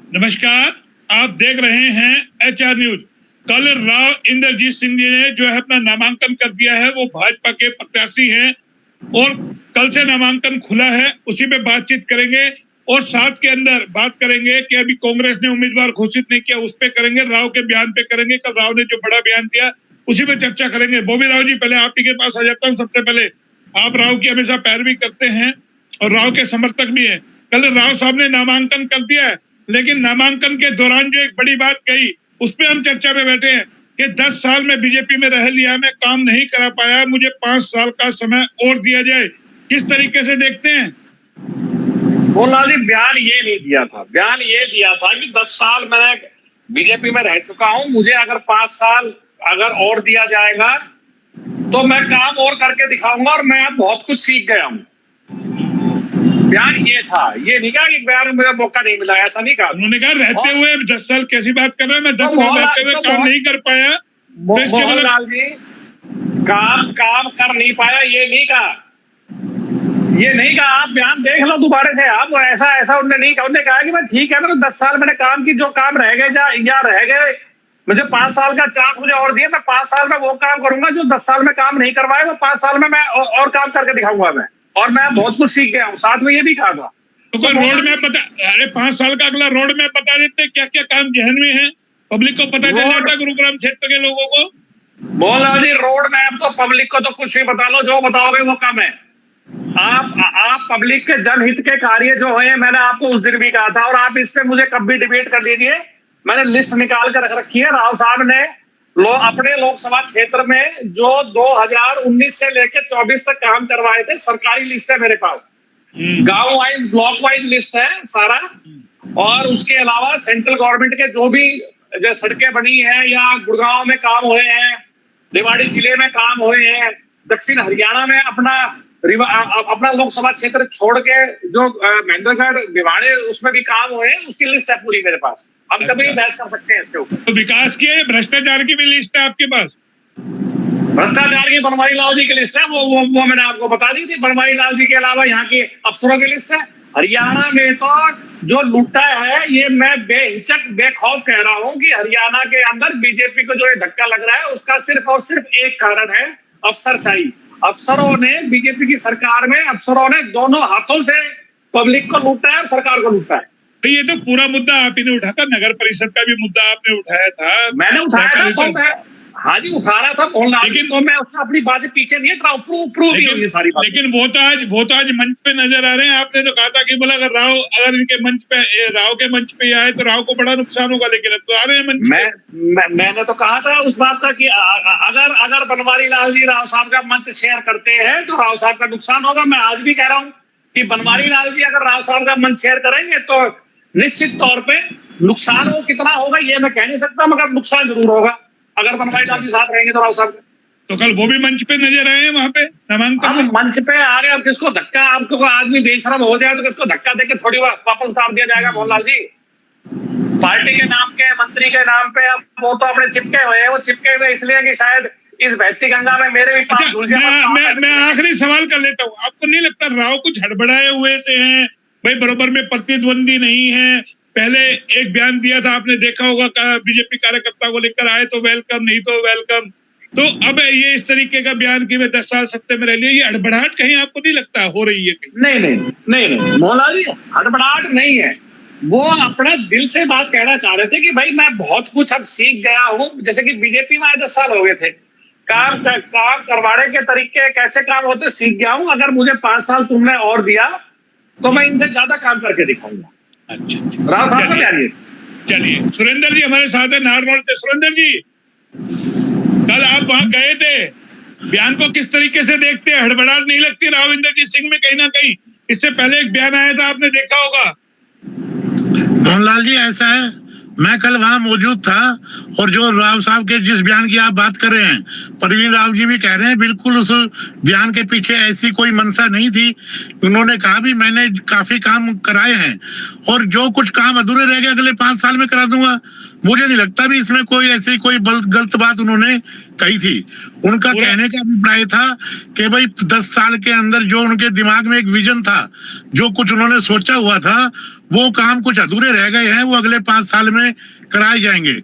नमस्कार, आप देख रहे हैं HR न्यूज। कल राव इंद्रजीत सिंह जी ने जो है अपना नामांकन कर दिया है, वो भाजपा के प्रत्याशी हैं और कल से नामांकन खुला है, उसी पे बातचीत करेंगे और साथ के अंदर बात करेंगे कि अभी कांग्रेस ने उम्मीदवार घोषित नहीं किया, उस पे करेंगे, राव के बयान पे करेंगे। कल राव ने जो बड़ा बयान दिया उसी पे चर्चा करेंगे। बॉबी राव जी, पहले आप ही के पास आ जाता हूँ। सबसे पहले, आप राव की हमेशा पैरवी करते हैं और राव के समर्थक भी हैं। कल राव साहब ने नामांकन कर दिया है, लेकिन नामांकन के दौरान जो एक बड़ी बात कही, उस पर हम चर्चा में बैठे हैं कि 10 साल में बीजेपी में रह लिया, मैं काम नहीं करा पाया, मुझे 5 साल का समय और दिया जाए। किस तरीके से देखते हैं? मोहनलाल जी, बयान ये नहीं दिया था, बयान ये दिया था कि 10 साल मैंने बीजेपी में रह चुका हूं, मुझे अगर 5 साल अगर और दिया जाएगा तो मैं काम और करके दिखाऊंगा और मैं अब बहुत कुछ सीख गया हूं। बयान ये था, ये नहीं कहा कि बयान में मुझे मौका नहीं मिला, ऐसा नहीं कहा। उन्होंने कहा रहते हुए 10 साल कैसी बात कर रहे हैं, मैं 10 साल रहते हुए काम नहीं कर पाया। मोहनलाल जी, काम कर नहीं पाया ये नहीं कहा, ये नहीं कहा। आप बयान देख लो दोबारा से। आप ऐसा उन्होंने नहीं कहा। उन्होंने कहा कि मैं ठीक है, मैं 10 साल मैंने काम की, जो काम रह गए या रह गए, मुझे 5 साल का चांस मुझे और दिया, मैं 5 साल में वो काम करूंगा जो 10 साल में काम नहीं करवाए, वो 5 साल में मैं और काम करके दिखाऊंगा मैं, और मैं बहुत कुछ सीख गया हूँ। साथ में ये भी कहा था। तो कोई रोड मैप बता, अरे 5 साल का अगला रोड मैप बता देते, क्या क्या काम जहन में है, पब्लिक को पता चल जाता, गुरुग्राम क्षेत्र के लोगों को। बोला जी, रोड मैप तो पब्लिक को तो कुछ भी बता लो, जो बताओगे वो कम है। आप पब्लिक के जनहित के कार्य जो है, मैंने आपको उस दिन भी कहा था, और आप इससे मुझे कब भी डिबेट कर लीजिए, मैंने लिस्ट निकाल कर रख रखी है। राव साहब ने अपने लोकसभा क्षेत्र में जो 2019 से लेकर 24 तक काम करवाए थे, सरकारी लिस्ट है मेरे पास, गांव वाइज ब्लॉक वाइज लिस्ट है सारा। और उसके अलावा सेंट्रल गवर्नमेंट के जो भी जो सड़कें बनी है या गुड़गांव में काम हुए हैं, रेवाड़ी जिले में काम हुए हैं, दक्षिण हरियाणा में अपना लोकसभा क्षेत्र छोड़ के जो महेंद्रगढ़ भिवाड़ी उसमें भी काम हुए हैं, उसकी लिस्ट है पूरी मेरे पास। हम कभी बहस कर सकते हैं इसके ऊपर। तो विकास की, भ्रष्टाचार की भी लिस्ट है आपके पास? भ्रष्टाचार की बनवारी लाल जी की लिस्ट है, वो मैंने आपको बता दी थी। बनवारी लाल जी के अलावा यहाँ के अफसरों की लिस्ट है। हरियाणा में तो जो लूटा है, ये मैं बेहिचक बेखौफ कह रहा हूँ कि हरियाणा के अंदर बीजेपी को जो ये धक्का लग रहा है, उसका सिर्फ और सिर्फ एक कारण है, अफसरशाही। अफसरों ने, बीजेपी की सरकार में अफसरों ने दोनों हाथों से पब्लिक को लूटा है और सरकार को लूटा है। तो ये तो पूरा मुद्दा आप ही ने उठाया था, नगर परिषद का भी मुद्दा आपने उठाया था। मैंने उठाया था, तो मैं हाँ जी उठा रहा था, लेकिन तो मैं उससे अपनी बात पीछे नहीं हटा, प्रूव भी होगी सारी बात। लेकिन वो तो आज मंच पे नजर आ रहे हैं। आपने तो कहा था कि बोला अगर इनके मंच पे, राव के मंच पे आए तो राव को बड़ा नुकसान होगा, लेकिन अब तो आ रहे हैं मंच पे। मैंने तो कहा था उस बात का कि अगर बनवारी लाल जी राव साहब का मंच शेयर करते हैं तो राव साहब का नुकसान होगा। मैं आज भी कह रहा हूँ कि बनवारी लाल जी अगर राव साहब का मंच शेयर करेंगे तो निश्चित तौर पे नुकसान वो कितना होगा ये मैं कह नहीं सकता, मगर नुकसान जरूर होगा अगर बनवारी लाल जी साथ रहेंगे तो राव साहब। तो कल वो भी मंच पे नजर आए हैं वहां पे नामांकन। मंच पे आ गए, अब किसको धक्का, आपको आदमी बेशरम हो जाए तो किसको धक्का देके थोड़ी वापस उतार दिया जाएगा? मोहनलाल जी, पार्टी के नाम के, मंत्री के नाम पे, अब वो तो अपने चिपके हुए हैं। वो चिपके हुए इसलिए कि शायद इस बहती गंगा में मेरे भी मैं आखिरी सवाल कर लेता हूँ। आपको नहीं लगता राव कुछ हड़बड़ाए हुए से हैं? भाई बराबर में प्रतिद्वंदी नहीं है। पहले एक बयान दिया था, आपने देखा होगा, बीजेपी कार्यकर्ता को लेकर आए तो वेलकम, नहीं तो वेलकम। तो अब ये इस तरीके का बयान कि मैं 10 साल सत्ते में रह लिया, ये हड़बड़ाहट कहीं आपको नहीं लगता हो रही है? नहीं मोहनलाल जी, हड़बड़ाहट नहीं है। वो अपने दिल से बात कहना चाह रहे थे कि भाई मैं बहुत कुछ अब सीख गया हूँ। जैसे कि बीजेपी में 10 साल हो गए थे, काम करवाने के तरीके कैसे काम होते सीख गया हूँ। अगर मुझे 5 साल तुमने और दिया तो मैं इनसे ज्यादा काम करके दिखाऊंगा। अच्छा, राव साहब का चलिए सुरेंद्र जी हमारे साथ है नारनौल से। सुरेंद्र जी, कल आप वहां गए थे, बयान को किस तरीके से देखते हैं? हड़बड़ाहट नहीं लगती राव इंद्रजीत सिंह में कहीं ना कहीं? इससे पहले एक बयान आया था, आपने देखा होगा। मोहनलाल जी, ऐसा है, मैं कल वहां मौजूद था और जो राव साहब के जिस बयान की आप बात कर रहे हैं, परवीन राव जी भी कह रहे हैं, बिल्कुल उस बयान के पीछे ऐसी कोई मंशा नहीं थी। उन्होंने कहा भी मैंने काफी काम कराए हैं और जो कुछ काम अधूरे रह गए अगले 5 साल में करा दूंगा। मुझे नहीं लगता भी इसमें कोई ऐसी कोई गलत बात उन्होंने कही थी। उनका कहने का अभिप्राय था कि भाई 10 साल के अंदर जो उनके दिमाग में एक विजन था, जो कुछ उन्होंने सोचा हुआ था, वो काम कुछ अधूरे रह गए हैं, वो अगले 5 साल में कराए जाएंगे।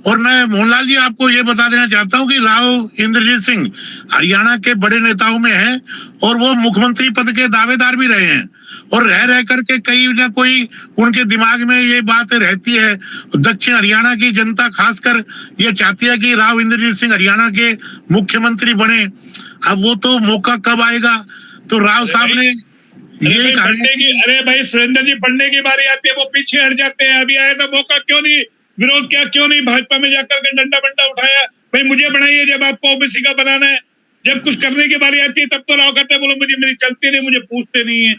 और मैं मोहनलाल जी आपको ये बता देना चाहता हूँ कि राव इंद्रजीत सिंह हरियाणा के बड़े नेताओं में है और वो मुख्यमंत्री पद के दावेदार भी रहे हैं, और रह करके कई ना कोई उनके दिमाग में ये बात रहती है। दक्षिण हरियाणा की जनता खासकर ये चाहती है कि राव इंद्रजीत सिंह हरियाणा के मुख्यमंत्री बने। अब वो तो मौका कब आएगा, तो राव साहब ने ये कहा। अरे भाई सुरेंद्र जी, पढ़ने की बारी आती है वो पीछे हट जाते हैं। अभी आया था मौका, क्यों नहीं विरोध किया, क्यों नहीं भाजपा में जाकर के डंडा बंडा उठाया? भाई मुझे बनाइए जब आपको ओबीसी का बनाना है, जब कुछ करने की बारी आती है तब तो राव कहते हैं बोलो मुझे मेरी चलती नहीं, मुझे पूछते नहीं है।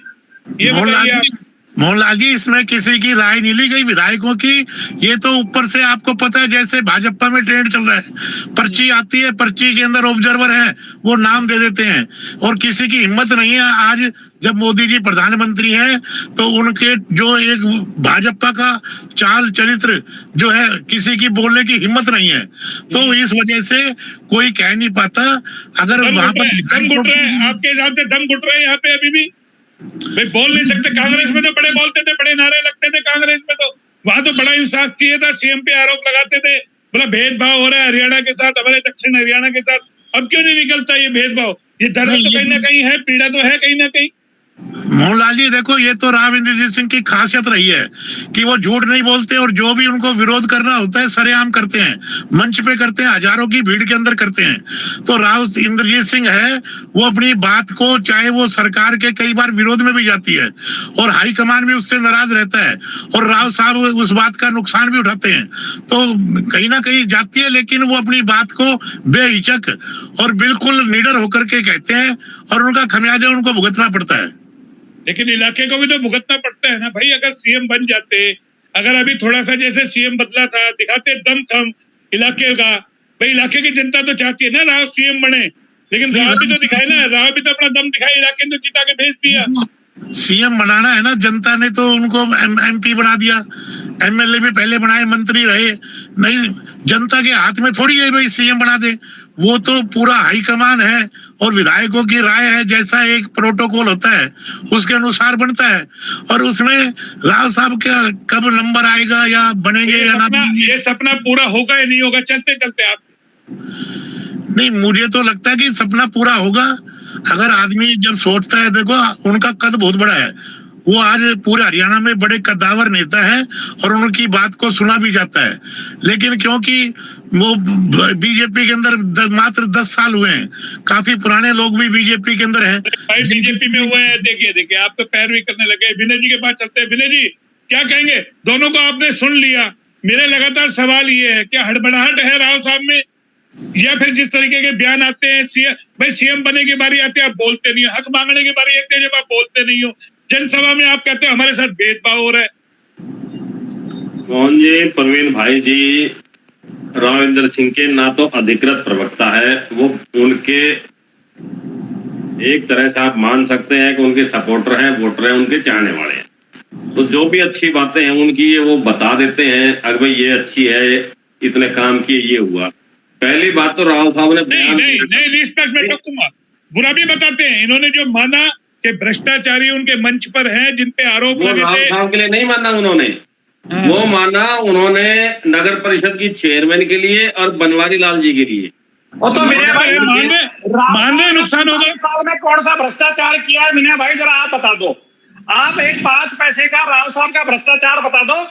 ये बताइए आप। मोहनलाल जी, इसमें किसी की राय नहीं ली गई विधायकों की। ये तो ऊपर से आपको पता है, जैसे भाजपा में ट्रेंड चल रहा है, पर्ची आती है, पर्ची के अंदर ऑब्जर्वर है, वो नाम दे देते हैं, और किसी की हिम्मत नहीं है। आज जब मोदी जी प्रधानमंत्री हैं तो उनके जो एक भाजपा का चाल चरित्र जो है, किसी की बोलने की हिम्मत नहीं है, तो इस वजह से कोई कह नहीं पाता। अगर वहां पर दम घुट रहे हैं, आपके हिसाब से दम घुट रहे हैं यहाँ पे अभी भी? भाई बोल नहीं सकते। कांग्रेस में तो बड़े बोलते थे, बड़े नारे लगते थे कांग्रेस में, तो वहां तो बड़ा इंसाफ चाहिए था। सीएम पे आरोप लगाते थे, बोला भेदभाव हो रहा है हरियाणा के साथ, हमारे दक्षिण हरियाणा के साथ। अब क्यों नहीं निकलता ये भेदभाव? ये दर्द तो कहीं ना कहीं है, पीड़ा तो है कहीं ना कहीं। मोहनलाल जी देखो, ये तो राव इंद्रजीत सिंह की खासियत रही है कि वो झूठ नहीं बोलते, और जो भी उनको विरोध करना होता है सरेआम करते हैं, मंच पे करते हैं, हजारों की भीड़ के अंदर करते हैं। तो राव इंद्रजीत सिंह है, वो अपनी बात को, चाहे वो सरकार के कई बार विरोध में भी जाती है और हाईकमान भी उससे नाराज रहता है, और राव साहब उस बात का नुकसान भी उठाते हैं, तो कहीं ना कहीं जाती है, लेकिन वो अपनी बात को बेहिचक और बिल्कुल निडर होकर के कहते हैं, और उनका खमियाजा उनको भुगतना पड़ता है। लेकिन इलाके को भी तो भुगतना पड़ता है ना भाई। अगर सीएम बन जाते, अगर अभी थोड़ा सा जैसे सीएम बदला था, दिखाते दम खम इलाके का, भाई इलाके की जनता तो चाहती है ना राव सीएम बने, लेकिन राव भी तो दिखाए ना, राव भी तो अपना दम दिखाए, इलाके ने तो जिता के भेज दिया। सीएम बनाना है ना, जनता ने तो उनको एमपी बना दिया, एमएलए भी पहले बनाए, मंत्री रहे। नहीं, जनता के हाथ में थोड़ी है भाई सीएम बना दे, वो तो पूरा हाईकमान है और विधायकों की राय है, जैसा एक प्रोटोकॉल होता है उसके अनुसार बनता है। और उसमें राव साहब का कब नंबर आएगा या बनेंगे या ना बनेंगे, ये सपना पूरा होगा या नहीं होगा चलते चलते आप? नहीं, मुझे तो लगता है कि सपना पूरा होगा। अगर आदमी जब सोचता है, देखो उनका कद बहुत बड़ा है, वो आज पूरे हरियाणा में बड़े कद्दावर नेता हैं और उनकी बात को सुना भी जाता है। लेकिन क्योंकि वो बीजेपी के अंदर मात्र 10 साल हुए हैं, काफी पुराने लोग भी बीजेपी के अंदर हैं। भाई बीजेपी में हुए हैं, देखिए आप तो पैरवी करने लगे। विनय जी के पास चलते हैं। विनय जी क्या कहेंगे? दोनों को आपने सुन लिया, मेरे लगातार सवाल ये है, क्या हड़बड़ाहट है राव साहब में, या फिर जिस तरीके के बयान आते हैं, भाई सीएम बने की बारी आती है आप बोलते नहीं हो, हक मांगने की बारी आती है जब आप बोलते नहीं हो, जनसभा में आप कहते हो हमारे साथ भेदभाव हो रहा है। मोहन जी, परवीन भाई जी राव इंद्र सिंह के ना तो अधिकृत प्रवक्ता है, वो उनके एक तरह से आप मान सकते हैं कि उनके सपोर्टर हैं, वोटर हैं, उनके चाहने वाले हैं। तो जो भी अच्छी बातें हैं उनकी ये वो बता देते हैं, अगर भाई ये अच्छी है, इतने काम किए, ये हुआ। पहली बात तो राव साहब ने नहीं रिस्पेक्ट में टकूंगा, बुरा भी बताते हैं। इन्होंने जो माना कि भ्रष्टाचारी उनके मंच पर हैं, जिन पे आरोप लगे थे, राव साहब के लिए नहीं माना उन्होंने। हाँ। वो माना उन्होंने नगर परिषद की चेयरमैन के लिए और बनवारी लाल जी के लिए। वो तो विनय भाई मान रहे नुकसान होगा। साहब ने कौन सा भ्रष्टाचार किया है विनय भाई, जरा आप बता दो। आप एक 5 पैसे का राव साहब का भ्रष्टाचार बता दो,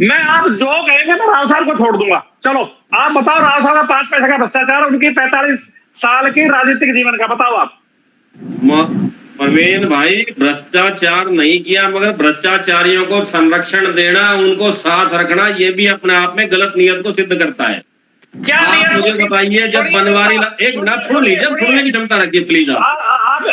मैं आप जो कहेंगे मैं राव साहब को छोड़ दूंगा। चलो आप बताओ राव साहब का 5 पैसे का भ्रष्टाचार, उनकी 45 साल की राजनीतिक जीवन का बताओ आप। परवीन भाई, भ्रष्टाचार नहीं किया, मगर भ्रष्टाचारियों को संरक्षण देना, उनको साथ रखना, ये भी अपने आप में गलत नियत को सिद्ध करता है। क्या आप मुझे बताइए, जब बनवारी एक मिनट सुन लीजिए, सुनने की क्षमता रखिए प्लीज। आप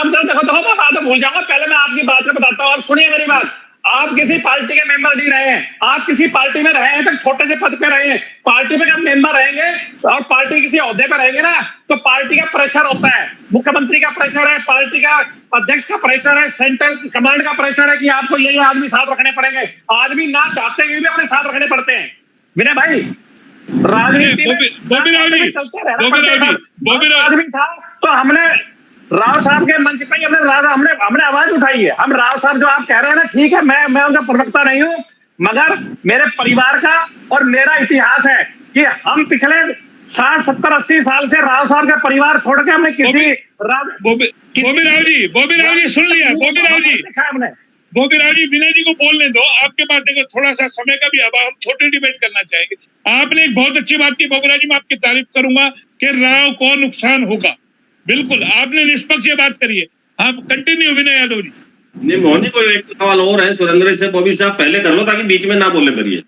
जरा देखो, मैं बात भूल जाऊंगा, पहले मैं आपकी बात को बताता हूँ, आप सुनिए मेरी बात। आप किसी पार्टी के मेंबर नहीं रहे हैं, आप किसी पार्टी में रहे हैं तो छोटे से पद पे रहे हैं। पार्टी में जब मेंबर रहेंगे और पार्टी किसी ओहदे पे रहेंगे ना, तो पार्टी का प्रेशर होता है, मुख्यमंत्री का प्रेशर है, पार्टी का अध्यक्ष का प्रेशर है, सेंट्रल कमांड का प्रेशर है कि आपको ये आदमी साथ रखने पड़ेंगे। आदमी ना चाहते हुए भी अपने साथ रखने पड़ते हैं। विनय भाई, राजनीति में चलते रहना, आदमी था तो हमने राव साहब के मंच पे ही हमने आवाज उठाई है। हम राव साहब जो आप कह रहे हैं ना, ठीक है, मैं उनका प्रवक्ता नहीं हूं, मगर मेरे परिवार का और मेरा इतिहास है कि हम पिछले 60, 70, 80 साल से राव साहब का परिवार छोड़ के हमने किसी बॉबी राव जी सुन लिया। बॉबी राव जी, विनय जी को बोलने दो। आपके पास देखो थोड़ा सा समय का भी अभाव, हम छोटे डिबेट करना चाहेंगे। आपने एक बहुत अच्छी बात की बॉबी राव जी, मैं आपकी तारीफ करूंगा कि राव को नुकसान होगा। बिल्कुल आपने निष्पक्ष ये बात करी है। आप कंटिन्यू विनय यादव जी। नहीं मोहन जी, कोई एक सवाल और है सुरेंद्र से। बॉबी साहब पहले कर लो ताकि बीच में ना बोले करिए।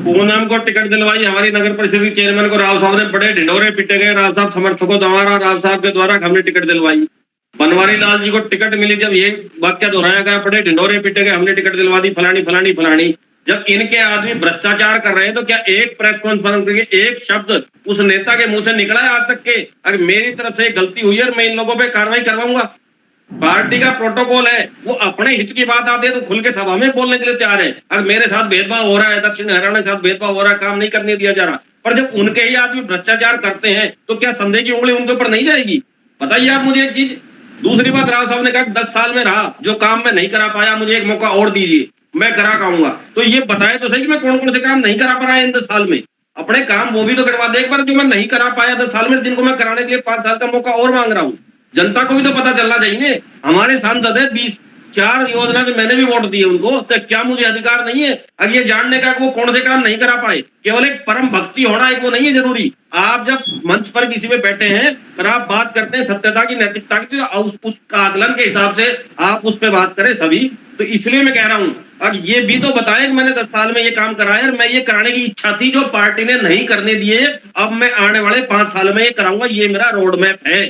पूनम को टिकट दिलवाई, हमारी नगर परिषद के चेयरमैन को राव साहब ने बड़े ढिंडोरे पीटे गए। राव साहब समर्थकों द्वारा, राव साहब के द्वारा हमने टिकट दिलवाई। बनवारी लाल जी को टिकट मिली, जब ये वाक्य दोहराया गया, बड़े ढिंडोरे पीटे गए, हमने टिकट दिलवा दी, फलानी फलानी फलानी। जब इनके आदमी भ्रष्टाचार कर रहे हैं तो क्या एक प्रेस कॉन्फ्रेंस करके एक शब्द उस नेता के मुंह से निकला है आज तक के अगर मेरी तरफ से गलती हुई है मैं इन लोगों पे कार्रवाई करवाऊंगा? पार्टी का प्रोटोकॉल है, वो अपने हित की बात आती है तो खुल के सभा में बोलने के लिए तैयार है। अगर मेरे साथ भेदभाव हो रहा है, दक्षिण हरियाणा के साथ भेदभाव हो रहा है, काम नहीं करने दिया जा रहा, पर जब उनके ही आदमी भ्रष्टाचार करते हैं तो क्या संदेह की उंगली उनके ऊपर नहीं जाएगी? बताइए आप मुझे एक चीज। दूसरी बात, राव साहब ने कहा 10 साल में रहा, जो काम मैं नहीं करा पाया मुझे एक मौका और दीजिए, मैं करा पाऊंगा। तो ये बताए तो सही कि मैं कौन कौन से काम नहीं करा पा रहा है इन 10 साल में। अपने काम वो भी तो करवा दे एक बार, जो मैं नहीं करा पाया 10 साल में, जिनको मैं कराने के लिए 5 साल का मौका और मांग रहा हूँ। जनता को भी तो पता चलना चाहिए। हमारे सांसद है 20-4 योजना से मैंने भी वोट दिए उनको, तो क्या मुझे अधिकार नहीं है अब ये जानने का वो कौन से काम नहीं करा पाए? केवल एक परम भक्ति होना एक वो नहीं है जरूरी। आप जब मंच पर किसी में बैठे हैं और आप बात करते हैं सत्यता की, नैतिकता की, तो उसका आकलन के हिसाब से आप उस पर बात करें सभी। तो इसलिए मैं कह रहा हूं, अब ये भी तो बताए कि मैंने 10 साल में ये काम कराया और मैं ये कराने की इच्छा थी जो पार्टी ने नहीं करने दिए, अब मैं आने वाले 5 साल में ये कराऊंगा, ये मेरा रोड मैप है।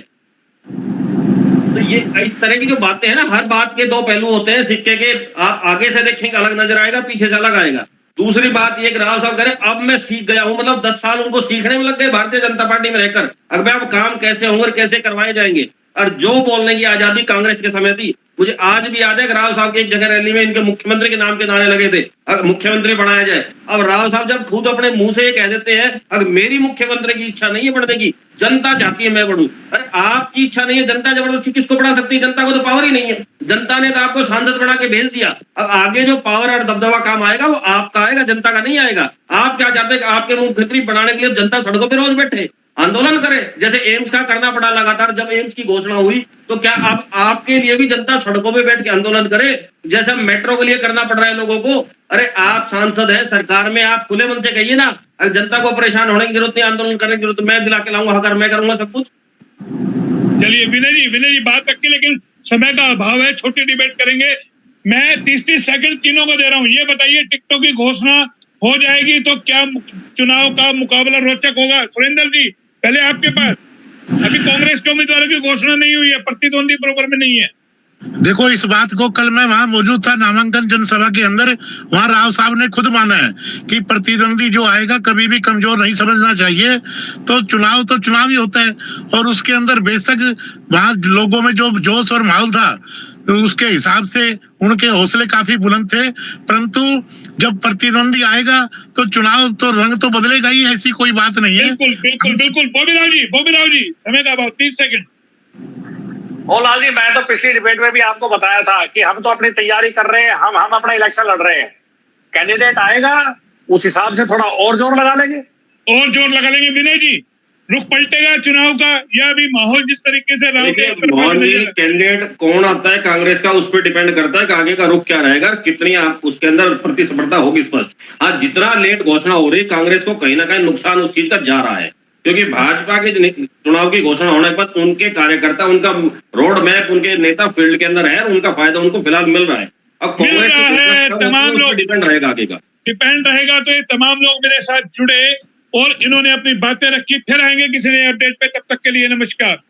तो ये इस तरह की जो बातें हैं ना, हर बात के दो पहलू होते हैं सिक्के के। आप आगे से देखेंगे अलग नजर आएगा, पीछे से अलग आएगा। दूसरी बात ये, राव साहब करें अब मैं सीख गया हूं, मतलब 10 साल उनको सीखने में लग गए भारतीय जनता पार्टी में रहकर। अब काम कैसे होंगे और कैसे करवाए जाएंगे, और जो बोलने की आजादी कांग्रेस के समय थी। मुझे आज भी याद है कि राव साहब की एक जगह रैली में इनके मुख्यमंत्री के नाम के नारे लगे थे, अगर मुख्यमंत्री बनाया जाए। अब राव साहब जब खुद अपने मुंह से ये कह देते हैं, अगर मेरी मुख्यमंत्री की इच्छा नहीं है बनने की, जनता चाहती है मैं बढ़ूं। अरे आपकी इच्छा नहीं है, जनता जबरदस्ती किसको बढ़ा सकती है? जनता को तो पावर ही नहीं है। जनता ने तो आपको सांसद बना के भेज दिया। अब आगे जो पावर और दबदबा काम आएगा वो आपका आएगा, जनता का नहीं आएगा। आप क्या चाहते हैं कि आपके मुख्यमंत्री बनाने के लिए जनता सड़कों पर रोज बैठे आंदोलन करे, जैसे एम्स का करना पड़ा लगातार। जब एम्स की घोषणा हुई तो क्या अब आपके लिए भी जनता सड़कों पे बैठ के आंदोलन करे, जैसे मेट्रो के लिए करना पड़ रहा है लोगों को? अरे आप सांसद हैं, सरकार में, आप खुले मन से कहिए ना, अगर जनता को परेशान होने की जरूरत नहीं, आंदोलन करने की जरूरत, मैं दिला के लाऊंगा, अगर मैं करूंगा सब कुछ। चलिए विनय जी बात रखिए, लेकिन समय का अभाव है, छोटी डिबेट करेंगे। मैं 30-30 सेकंड तीनों को दे रहा हूँ। ये बताइए, टिकटों की घोषणा हो जाएगी तो क्या चुनाव का मुकाबला रोचक होगा? सुरेंद्र जी पहले आपके पास, अभी कांग्रेस के उम्मीदवारों की घोषणा नहीं हुई है, प्रतिद्वंदी बराबर में नहीं है। देखो, इस बात को कल मैं वहां मौजूद था नामांकन जनसभा के अंदर, वहां राव साहब ने खुद माना है कि प्रतिद्वंदी जो आएगा कभी भी कमजोर नहीं समझना चाहिए। तो चुनाव ही होता है, और उसके अंदर बेशक वहां लोगों में जो जोश और माहौल था तो उसके हिसाब से उनके हौसले काफी बुलंद थे। परंतु जब प्रतिद्वंदी आएगा तो चुनाव तो रंग तो बदलेगा ही, ऐसी कोई बात नहीं है। बिल्कुल। बॉबी राव जी समय का अभाव, 30 सेकंड। लाल जी, मैं तो पिछली डिबेट में भी आपको बताया था कि हम तो अपनी तैयारी कर रहे हैं, हम अपना इलेक्शन लड़ रहे हैं। कैंडिडेट आएगा उस हिसाब से थोड़ा और जोर लगा लेंगे। विनय जी, रुख पलटेगा चुनाव का, या अभी माहौल जिस तरीके से कैंडिडेट कौन आता है कांग्रेस का, उस पर डिपेंड करता है कि आगे का रुख क्या रहेगा, कितनी आप उसके अंदर प्रतिस्पर्धा होगी स्पष्ट। आज जितना लेट घोषणा हो रही, कांग्रेस को कहीं ना कहीं नुकसान उस चीज का जा रहा है, क्योंकि भाजपा के चुनाव की घोषणा होने के बाद उनके कार्यकर्ता, उनका रोड मैप, उनके नेता फील्ड के अंदर है, उनका फायदा उनको फिलहाल मिल रहा है। अब कांग्रेस तमाम लोग डिपेंड रहेगा, आगे का डिपेंड रहेगा। तो ये तमाम लोग मेरे साथ जुड़े और इन्होंने अपनी बातें रखी। फिर आएंगे किसी नए अपडेट पे, तब तक के लिए नमस्कार।